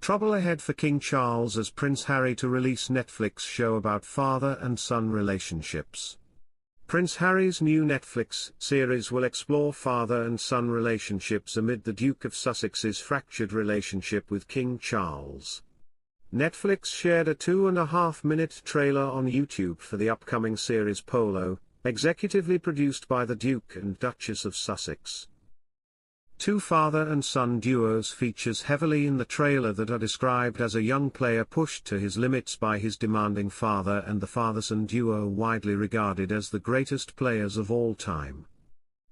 Trouble ahead for King Charles as Prince Harry to release Netflix show about father and son relationships. Prince Harry's new Netflix series will explore father and son relationships amid the Duke of Sussex's fractured relationship with King Charles. Netflix shared a 2.5-minute trailer on YouTube for the upcoming series Polo, executively produced by the Duke and Duchess of Sussex. Two father and son duos features heavily in the trailer that are described as a young player pushed to his limits by his demanding father and the father-son duo widely regarded as the greatest players of all time.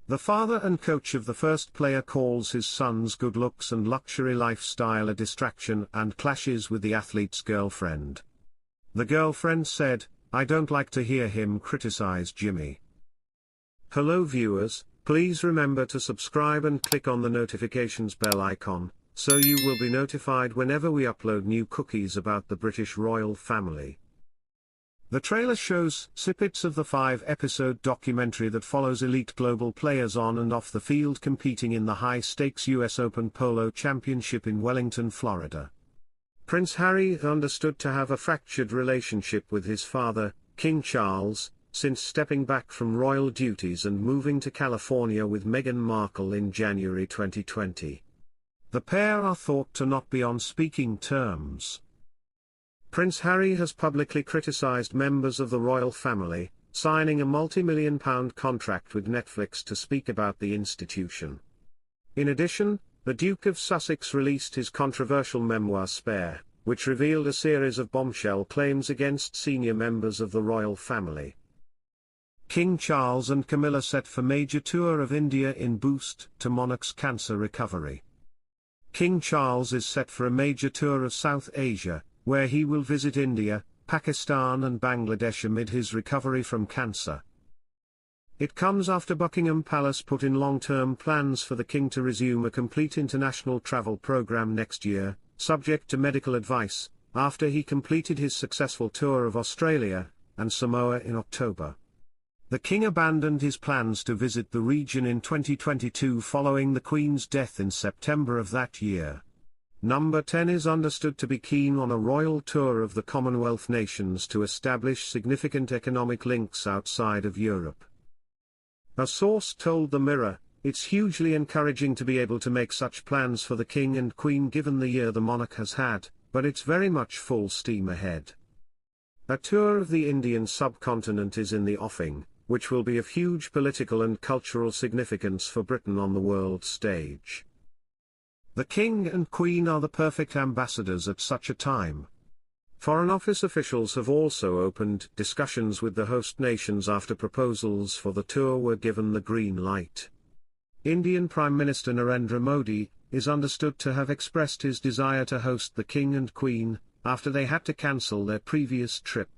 The father and coach of the first player calls his son's good looks and luxury lifestyle a distraction and clashes with the athlete's girlfriend. The girlfriend said, "I don't like to hear him criticize Jimmy." Hello viewers. Please remember to subscribe and click on the notifications bell icon, so you will be notified whenever we upload new cookies about the British royal family. The trailer shows snippets of the 5-episode documentary that follows elite global players on and off the field competing in the high-stakes US Open Polo Championship in Wellington, Florida. Prince Harry is understood to have a fractured relationship with his father, King Charles, since stepping back from royal duties and moving to California with Meghan Markle in January 2020. The pair are thought to not be on speaking terms. Prince Harry has publicly criticized members of the royal family, signing a multi-million-pound contract with Netflix to speak about the institution. In addition, the Duke of Sussex released his controversial memoir Spare, which revealed a series of bombshell claims against senior members of the royal family. King Charles and Camilla set for major tour of India in boost to monarch's cancer recovery. King Charles is set for a major tour of South Asia, where he will visit India, Pakistan and Bangladesh amid his recovery from cancer. It comes after Buckingham Palace put in long-term plans for the king to resume a complete international travel program next year, subject to medical advice, after he completed his successful tour of Australia and Samoa in October. The king abandoned his plans to visit the region in 2022 following the Queen's death in September of that year. Number 10 is understood to be keen on a royal tour of the Commonwealth nations to establish significant economic links outside of Europe. A source told the Mirror, "It's hugely encouraging to be able to make such plans for the king and queen given the year the monarch has had, but it's very much full steam ahead." A tour of the Indian subcontinent is in the offing, which will be of huge political and cultural significance for Britain on the world stage. The King and Queen are the perfect ambassadors at such a time. Foreign Office officials have also opened discussions with the host nations after proposals for the tour were given the green light. Indian Prime Minister Narendra Modi is understood to have expressed his desire to host the King and Queen, after they had to cancel their previous trip.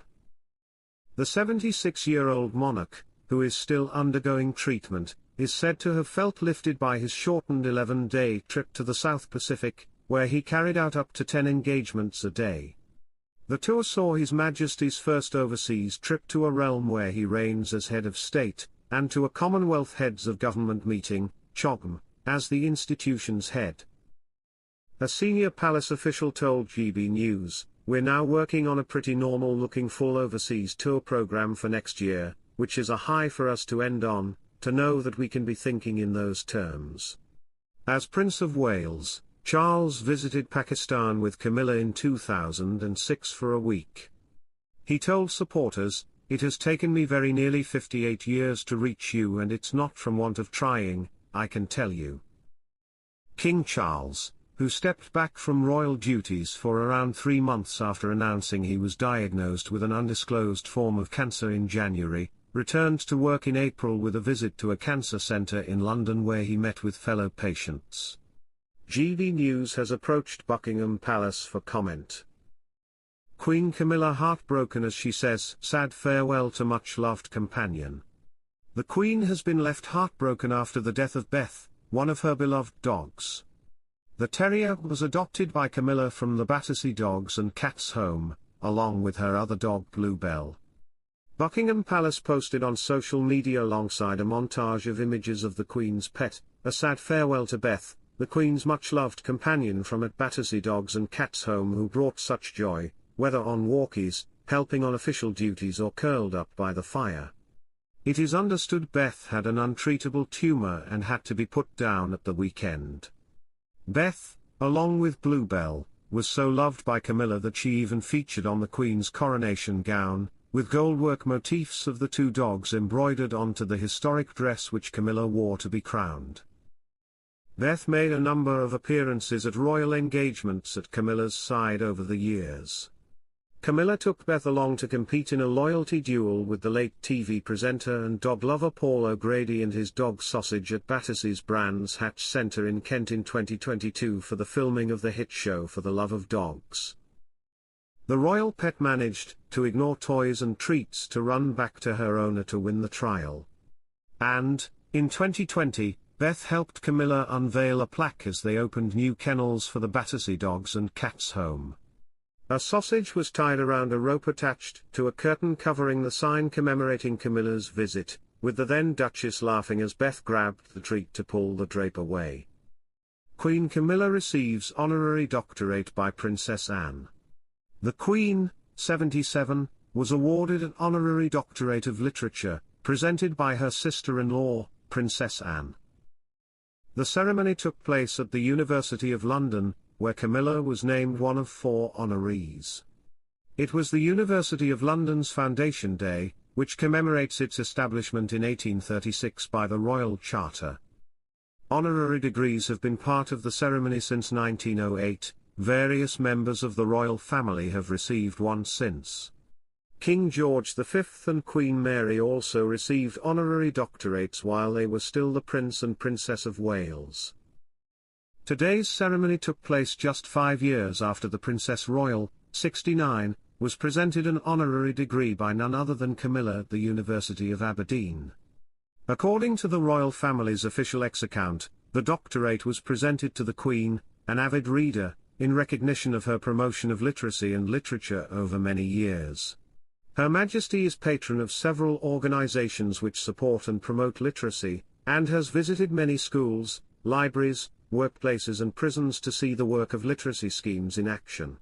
The 76-year-old monarch, who is still undergoing treatment, is said to have felt lifted by his shortened 11-day trip to the South Pacific, where he carried out up to 10 engagements a day. The tour saw His Majesty's first overseas trip to a realm where he reigns as head of state, and to a Commonwealth Heads of Government meeting, CHOGM, as the institution's head. A senior palace official told GB News, "We're now working on a pretty normal-looking full overseas tour program for next year, which is a high for us to end on, to know that we can be thinking in those terms." As Prince of Wales, Charles visited Pakistan with Camilla in 2006 for a week. He told supporters, "It has taken me very nearly 58 years to reach you and it's not from want of trying, I can tell you." King Charles, who stepped back from royal duties for around 3 months after announcing he was diagnosed with an undisclosed form of cancer in January, returned to work in April with a visit to a cancer centre in London where he met with fellow patients. GB News has approached Buckingham Palace for comment. Queen Camilla heartbroken as she says sad farewell to much-loved companion. The Queen has been left heartbroken after the death of Beth, one of her beloved dogs. The terrier was adopted by Camilla from the Battersea Dogs and Cats home, along with her other dog Bluebell. Buckingham Palace posted on social media alongside a montage of images of the Queen's pet, a sad farewell to Beth, the Queen's much-loved companion from at Battersea Dogs and Cats Home, who brought such joy, whether on walkies, helping on official duties, or curled up by the fire. It is understood Beth had an untreatable tumour and had to be put down at the weekend. Beth, along with Bluebell, was so loved by Camilla that she even featured on the Queen's coronation gown, with goldwork motifs of the two dogs embroidered onto the historic dress which Camilla wore to be crowned. Beth made a number of appearances at royal engagements at Camilla's side over the years. Camilla took Beth along to compete in a loyalty duel with the late TV presenter and dog lover Polo Grady and his dog Sausage at Battersea's Brands Hatch Centre in Kent in 2022 for the filming of the hit show For the Love of Dogs. The royal pet managed to ignore toys and treats to run back to her owner to win the trial. And, in 2020, Beth helped Camilla unveil a plaque as they opened new kennels for the Battersea Dogs and Cats Home. A sausage was tied around a rope attached to a curtain covering the sign commemorating Camilla's visit, with the then Duchess laughing as Beth grabbed the treat to pull the drape away. Queen Camilla receives honorary doctorate by Princess Anne. The Queen, 77, was awarded an honorary doctorate of literature, presented by her sister-in-law, Princess Anne. The ceremony took place at the University of London, where Camilla was named one of 4 honorees. It was the University of London's Foundation Day, which commemorates its establishment in 1836 by the Royal Charter. Honorary degrees have been part of the ceremony since 1908, various members of the royal family have received one since. King George V and Queen Mary also received honorary doctorates while they were still the Prince and Princess of Wales. Today's ceremony took place just 5 years after the Princess Royal, 69, was presented an honorary degree by none other than Camilla at the University of Aberdeen. According to the royal family's official ex-account, the doctorate was presented to the Queen, an avid reader, in recognition of her promotion of literacy and literature over many years. Her Majesty is patron of several organizations which support and promote literacy, and has visited many schools, libraries, workplaces and prisons to see the work of literacy schemes in action.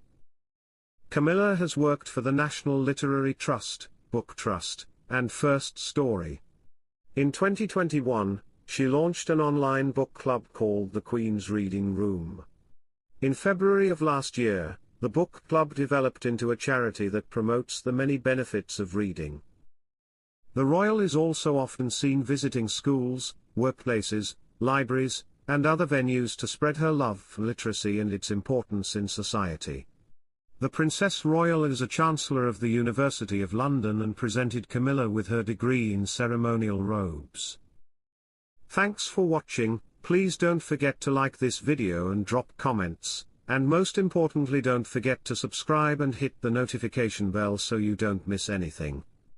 Camilla has worked for the National Literary Trust, Book Trust, and First Story. In 2021, she launched an online book club called the Queen's Reading Room. In February of last year, the book club developed into a charity that promotes the many benefits of reading. The royal is also often seen visiting schools, workplaces, libraries, and other venues to spread her love for literacy and its importance in society. The Princess Royal is a Chancellor of the University of London and presented Camilla with her degree in ceremonial robes. Thanks for watching. Please don't forget to like this video and drop comments, and most importantly don't forget to subscribe and hit the notification bell so you don't miss anything.